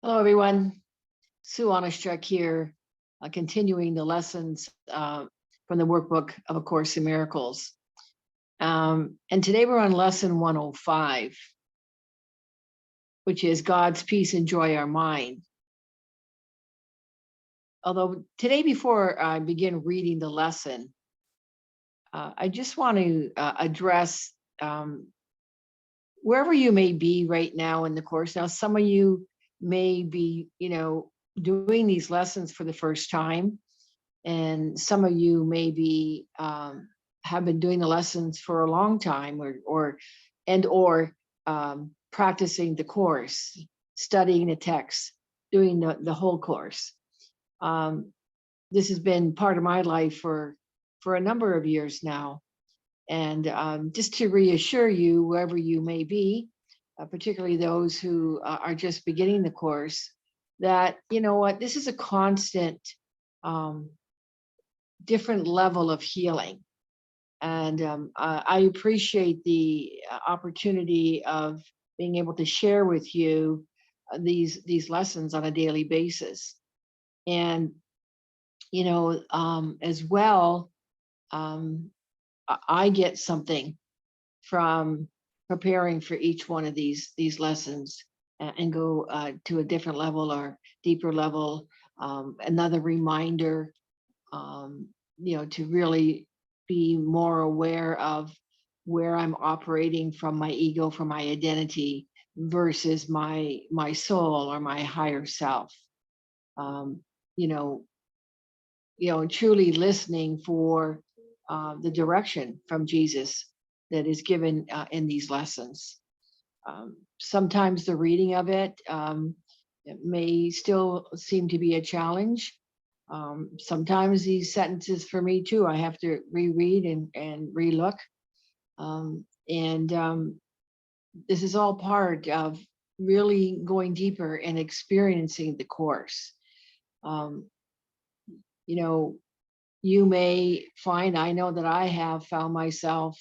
Hello, everyone. Sue.oneschuk here, continuing the lessons from the workbook of A Course in Miracles. And today we're on lesson 105, which is God's peace and joy our mind. Although today, before I begin reading the lesson, I just want to address wherever you may be right now in the course. Now, some of you may be, doing these lessons for the first time, and some of you maybe have been doing the lessons for a long time, or practicing the course, studying the text, doing the whole course. This has been part of my life for a number of years now. And just to reassure you, wherever you may be, particularly those who are just beginning the course, that, this is a constant, different level of healing. And I appreciate the opportunity of being able to share with you these lessons on a daily basis. And, as well, I get something from preparing for each one of these lessons, and go to a different level or deeper level, another reminder, to really be more aware of where I'm operating from my ego, from my identity, versus my soul or my higher self. Truly listening for the direction from Jesus that is given in these lessons. Sometimes the reading of it may still seem to be a challenge. Sometimes these sentences for me too, I have to reread and relook. This is all part of really going deeper and experiencing the course. You may find, I know that I have found myself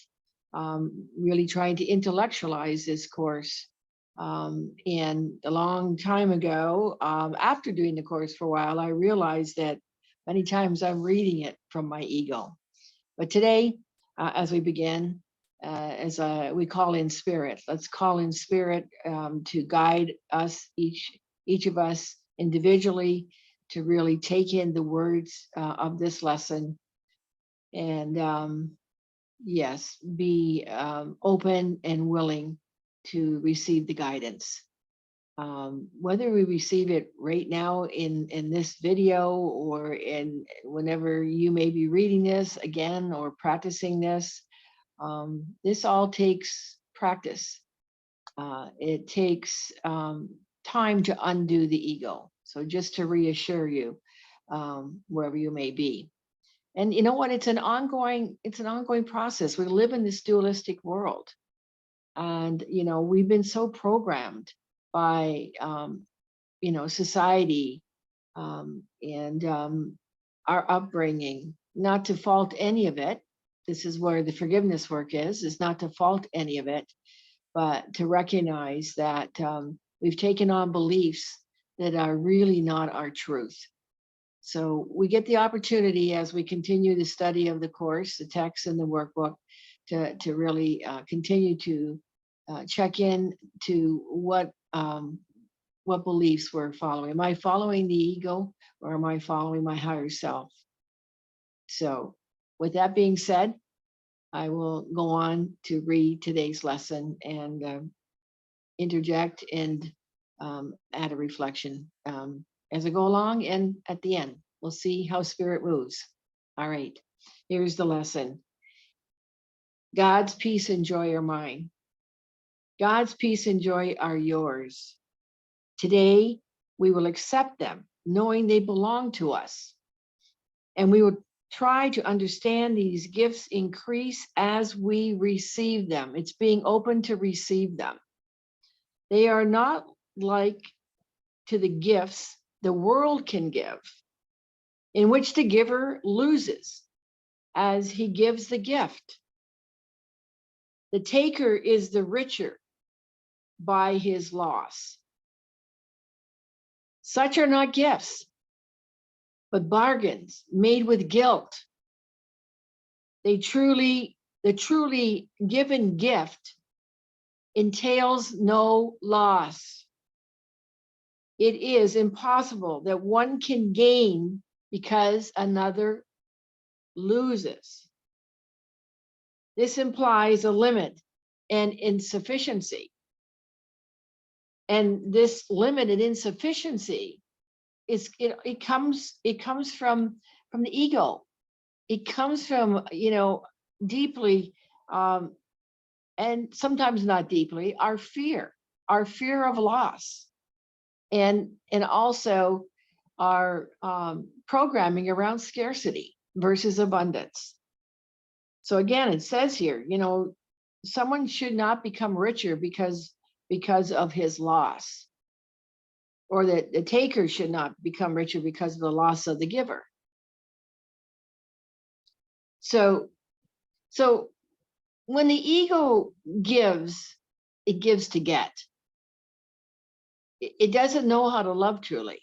really trying to intellectualize this course. And a long time ago, after doing the course for a while, I realized that many times I'm reading it from my ego. But today, as we begin, we call in spirit. Let's call in spirit to guide us, each of us individually, to really take in the words of this lesson, and yes, be open and willing to receive the guidance. Whether we receive it right now in this video, or in whenever you may be reading this again or practicing this, this all takes practice. It takes time to undo the ego. So just to reassure you, wherever you may be. And you know what? It's an ongoing process. We live in this dualistic world. And, we've been so programmed by, society, and our upbringing, not to fault any of it. This is where the forgiveness work is not to fault any of it, but to recognize that we've taken on beliefs that are really not our truth. So we get the opportunity, as we continue the study of the course, the text and the workbook, to really continue to check in to what beliefs we're following. Am I following the ego, or am I following my higher self? So with that being said, I will go on to read today's lesson and interject and add a reflection as I go along, and at the end. We'll see how spirit moves. All right, here's the lesson. God's peace and joy are mine. God's peace and joy are yours. Today, we will accept them, knowing they belong to us. And we will try to understand these gifts increase as we receive them. It's being open to receive them. They are not like to the gifts the world can give, in which the giver loses as he gives the gift. The taker is the richer by his loss. Such are not gifts, but bargains made with guilt. The truly given gift entails no loss. It is impossible that one can gain because another loses. This implies a limit and insufficiency. And this limit and insufficiency it comes from the ego. It comes from, deeply, and sometimes not deeply, our fear of loss, and also our programming around scarcity versus abundance. So again, it says here, someone should not become richer because of his loss, or that the taker should not become richer because of the loss of the giver. So when the ego gives, it gives to get. It doesn't know how to love truly.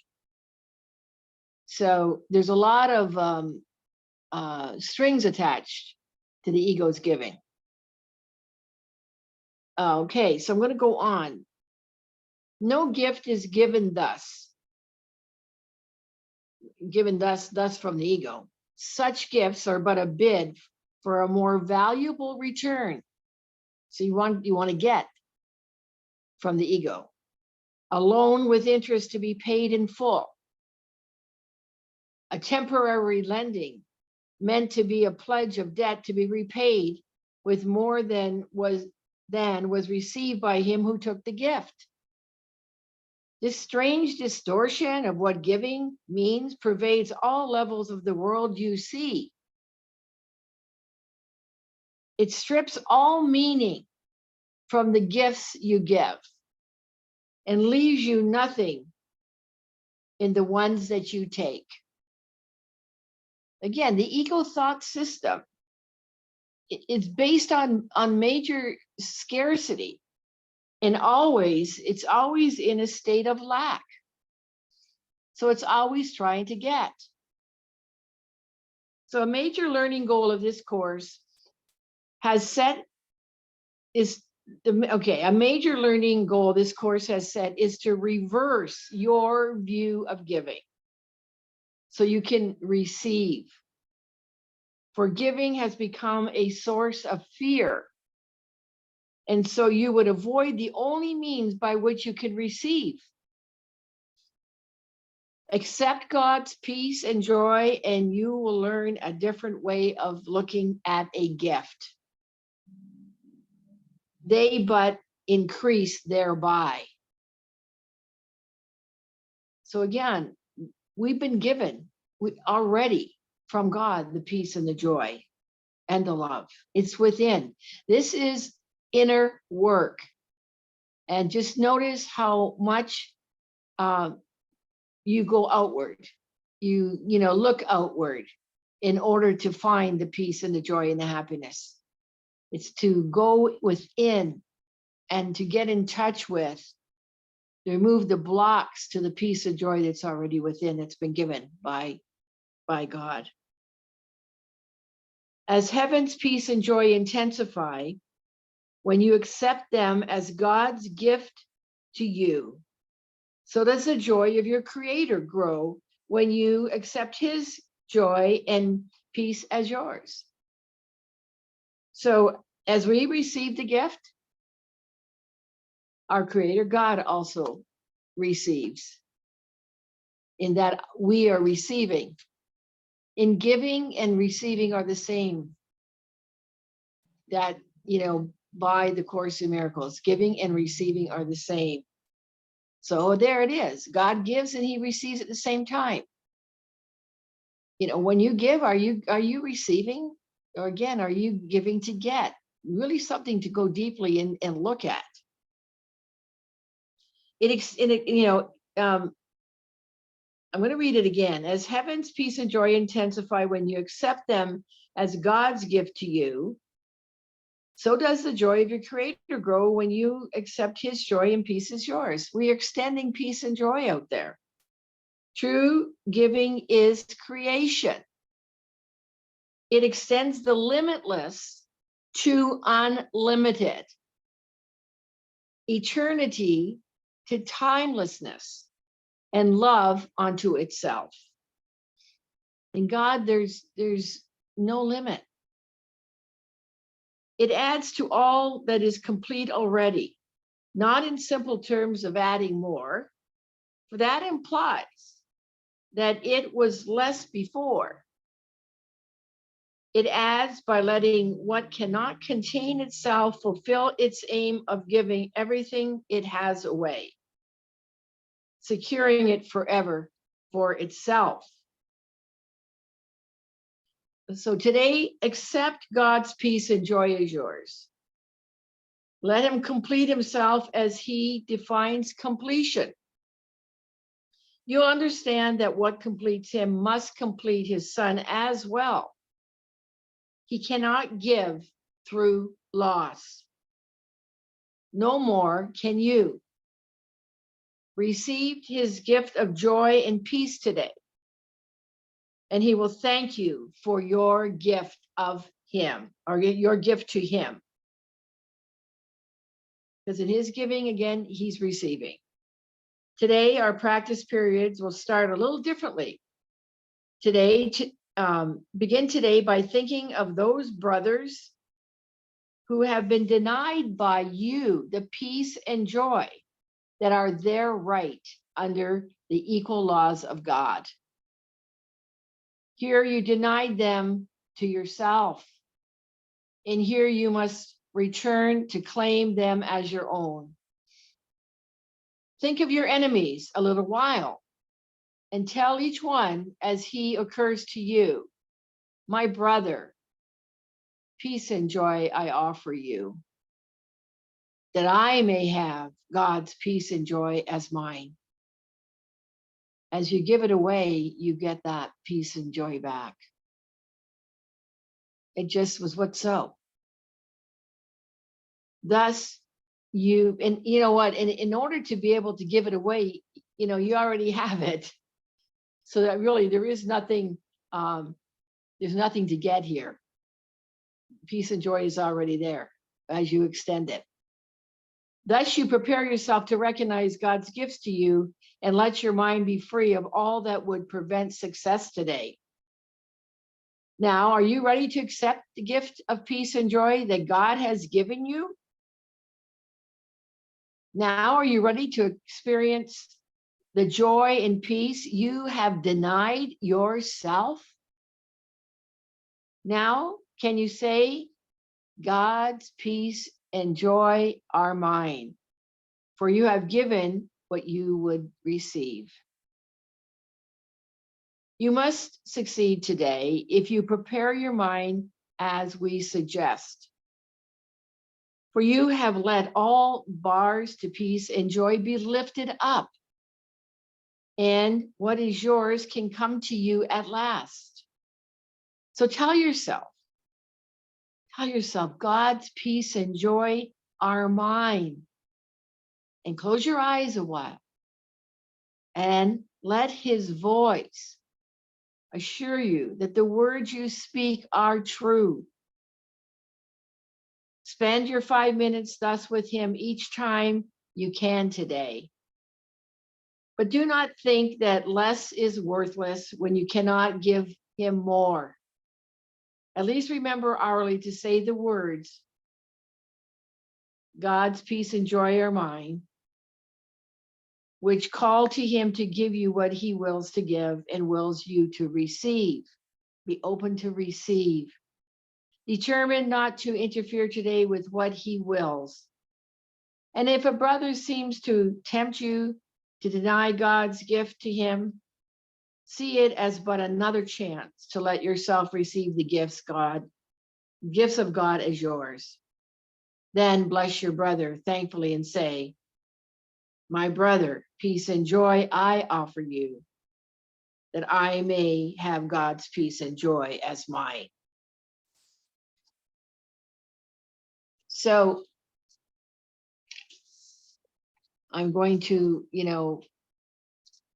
So there's a lot of strings attached to the ego's giving. Okay, so I'm going to go on. No gift is given thus from the ego. Such gifts are but a bid for a more valuable return. So you want to get from the ego. A loan with interest to be paid in full. A temporary lending meant to be a pledge of debt to be repaid with more than was received by him who took the gift. This strange distortion of what giving means pervades all levels of the world you see. It strips all meaning from the gifts you give and leaves you nothing in the ones that you take. Again, the ego thought system, it's based on major scarcity, and it's always in a state of lack. So it's always trying to get. So a major learning goal of this course a major learning goal this course has set is to reverse your view of giving so you can receive. For giving has become a source of fear. And so you would avoid the only means by which you can receive. Accept God's peace and joy, and you will learn a different way of looking at a gift. They but increase thereby. So again, we've been given already from God the peace and the joy and the love. It's within. This is inner work. And just notice how much you go outward. You look outward in order to find the peace and the joy and the happiness. It's to go within and to get in touch with, to remove the blocks to the peace and joy that's already within, that's been given by God. As heaven's peace and joy intensify, when you accept them as God's gift to you, so does the joy of your Creator grow when you accept His joy and peace as yours. So as we receive the gift, our Creator God also receives, in that we are receiving. In giving and receiving are the same. That, by the Course in Miracles, giving and receiving are the same. So there it is. God gives and He receives at the same time. When you give, are you receiving? Or again, are you giving to get? Really something to go deeply and look at. I'm going to read it again. As heaven's peace and joy intensify when you accept them as God's gift to you, so does the joy of your Creator grow when you accept His joy and peace is yours. We are extending peace and joy out there. True giving is creation. It extends the limitless to unlimited, eternity to timelessness, and love unto itself. In God, there's no limit. It adds to all that is complete already, not in simple terms of adding more, for that implies that it was less before. It adds by letting what cannot contain itself fulfill its aim of giving everything it has away, securing it forever for itself. So today, accept God's peace and joy as yours. Let him complete himself as he defines completion. You'll understand that what completes him must complete his son as well. He cannot give through loss. No more can you. Receive his gift of joy and peace today, and he will thank you for your gift of him, or your gift to him. Because in his giving, again, he's receiving. Today, our practice periods will start a little differently. Today, begin today by thinking of those brothers who have been denied by you the peace and joy that are their right under the equal laws of God. Here you denied them to yourself, and here you must return to claim them as your own. Think of your enemies a little while and tell each one as he occurs to you, my brother, peace and joy I offer you, that I may have God's peace and joy as mine. As you give it away, you get that peace and joy back. It just was what's so. Thus, and you know what, in order to be able to give it away, you already have it. So that really there is nothing, there's nothing to get here. Peace and joy is already there as you extend it. Thus, you prepare yourself to recognize God's gifts to you and let your mind be free of all that would prevent success today. Now, are you ready to accept the gift of peace and joy that God has given you? Now, are you ready to experience the joy and peace you have denied yourself? Now, can you say, God's peace and joy are mine, for you have given what you would receive. You must succeed today if you prepare your mind as we suggest. For you have let all bars to peace and joy be lifted up, and what is yours can come to you at last. So tell yourself, God's peace and joy are mine. And close your eyes a while and let his voice assure you that the words you speak are true. Spend your 5 minutes thus with him each time you can today. But do not think that less is worthless when you cannot give him more. At least remember hourly to say the words, God's peace and joy are mine, which call to him to give you what he wills to give and wills you to receive. Be open to receive. Determined not to interfere today with what he wills. And if a brother seems to tempt you to deny God's gift to him, see it as but another chance to let yourself receive the gifts of God as yours. Then bless your brother thankfully and say, my brother, peace and joy I offer you, that I may have God's peace and joy as mine. So I'm going to,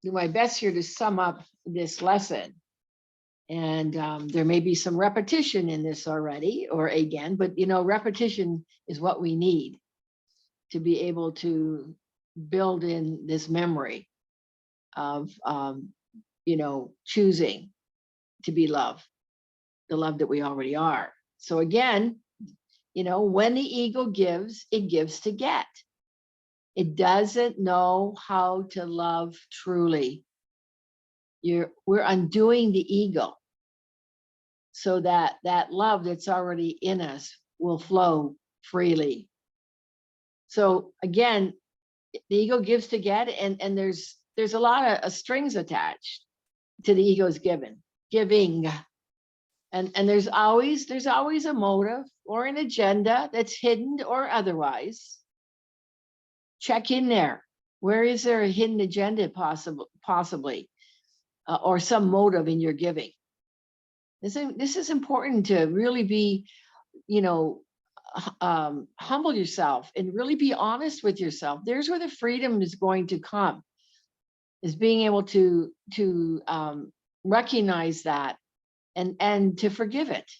do my best here to sum up this lesson. And there may be some repetition in this already or again, but repetition is what we need to be able to build in this memory of, choosing to be love, the love that we already are. So again, when the ego gives, it gives to get. It doesn't know how to love truly. We're undoing the ego so that love that's already in us will flow freely. So again, the ego gives to get, and there's a lot of strings attached to the ego's giving. And there's always a motive or an agenda that's hidden or otherwise. Check in there. Where is there a hidden agenda possibly, or some motive in your giving? This is important to really be, humble yourself and really be honest with yourself. There's where the freedom is going to come, is being able to recognize that and to forgive it,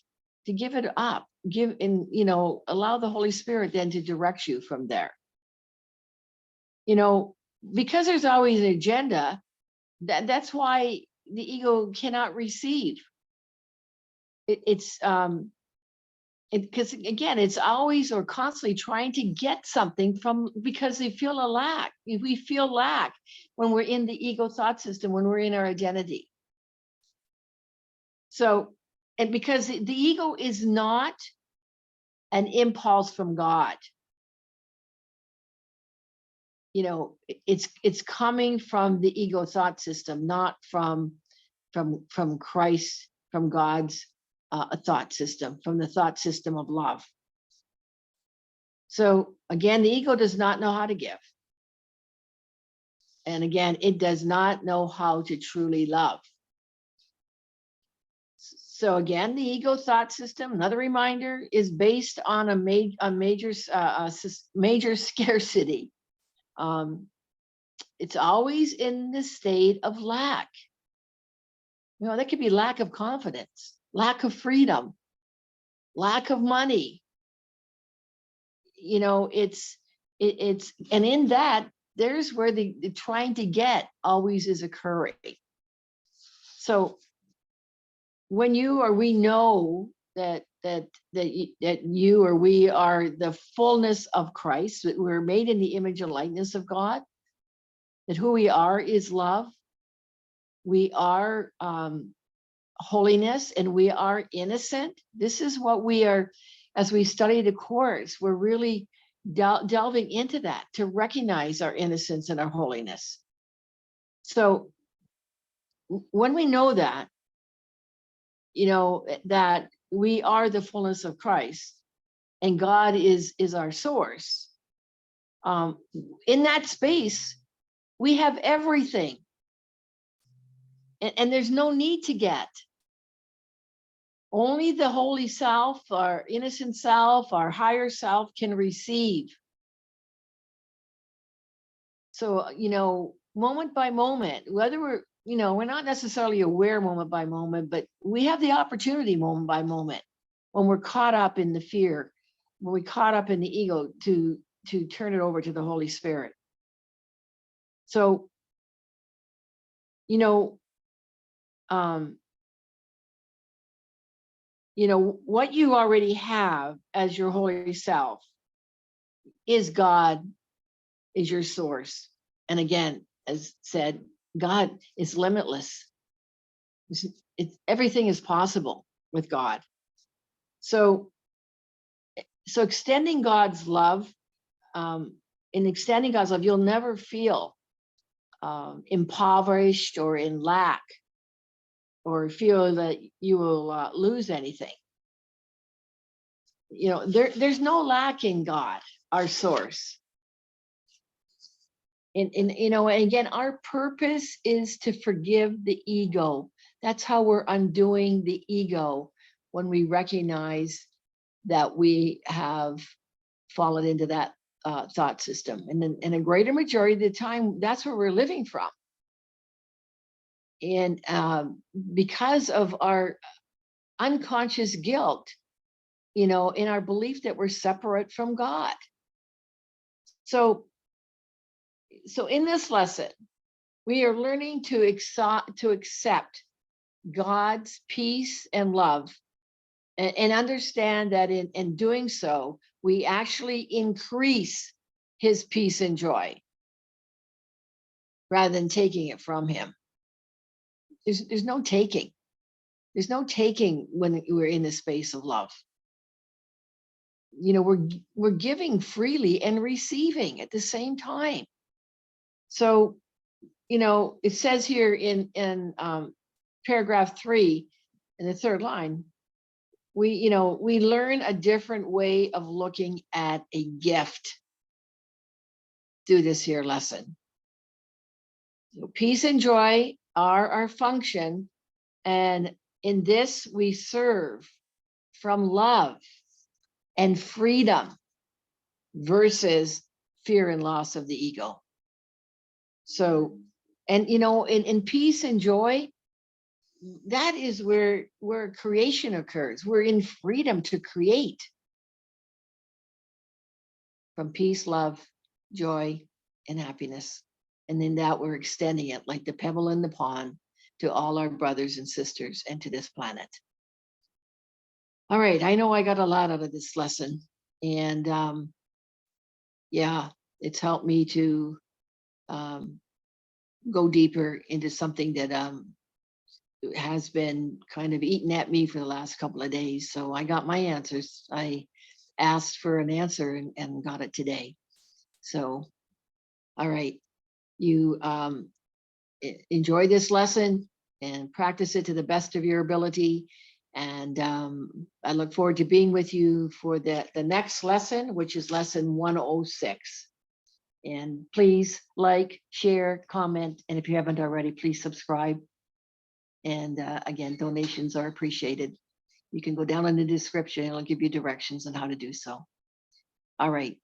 to give it up, allow the Holy Spirit then to direct you from there. Because there's always an agenda, that's why the ego cannot receive. Because again, it's always or constantly trying to get something because they feel a lack. We feel lack when we're in the ego thought system, when we're in our identity. So, and because the ego is not an impulse from God, it's coming from the ego thought system, not from Christ, from God's thought system, from the thought system of love. So again, the ego does not know how to give. And again, it does not know how to truly love. So again, the ego thought system, another reminder, is based on a major scarcity. It's always in the state of lack. That could be lack of confidence, lack of freedom, lack of money. It's and in that, there's where the trying to get always is occurring. So when we know that you or we are the fullness of Christ, that we're made in the image and likeness of God, that who we are is love, we are holiness, and we are innocent. This is what we are. As we study the Course, we're really delving into that to recognize our innocence and our holiness. So when we know that, that we are the fullness of Christ and God is our source, in that space, we have everything. And there's no need to get. Only the holy self, our innocent self, our higher self can receive. So, moment by moment, whether we're not necessarily aware moment by moment, but we have the opportunity moment by moment when we're caught up in the fear, when we're caught up in the ego, to turn it over to the Holy Spirit. So, what you already have as your holy self is God, is your source. And again, as said, God is limitless. Everything is possible with God. So extending God's love, in extending God's love, you'll never feel impoverished or in lack, or feel that you will lose anything. There's no lack in God, our source. And again, our purpose is to forgive the ego. That's how we're undoing the ego, when we recognize that we have fallen into that thought system. And then, in a greater majority of the time, that's where we're living from. And because of our unconscious guilt, you know, in our belief that we're separate from God. So in this lesson, we are learning to accept God's peace and love, and understand that in doing so, we actually increase his peace and joy rather than taking it from him. There's no taking. There's no taking when we're in the space of love. You know, we're giving freely and receiving at the same time. So, you know, it says here in paragraph 3 in the third line, we learn a different way of looking at a gift through this here lesson. So peace and joy are our function, and in this we serve from love and freedom versus fear and loss of the ego. So, and you know, in peace and joy, that is where creation occurs. We're in freedom to create from peace, love, joy, and happiness. And in that, we're extending it like the pebble in the pond to all our brothers and sisters and to this planet. All right, I know I got a lot out of this lesson, and yeah, it's helped me to go deeper into something that has been kind of eating at me for the last couple of days. So I got my answers. I asked for an answer and got it today. So, all right, you enjoy this lesson and practice it to the best of your ability. And I look forward to being with you for the next lesson, which is lesson 106. And please like, share, comment, and if you haven't already, please subscribe. And again, donations are appreciated. You can go down in the description, it'll give you directions on how to do so. All right,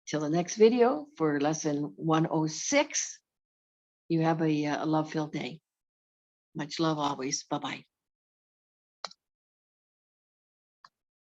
till the next video for lesson 106, you have a love-filled day. Much love always. Bye-bye.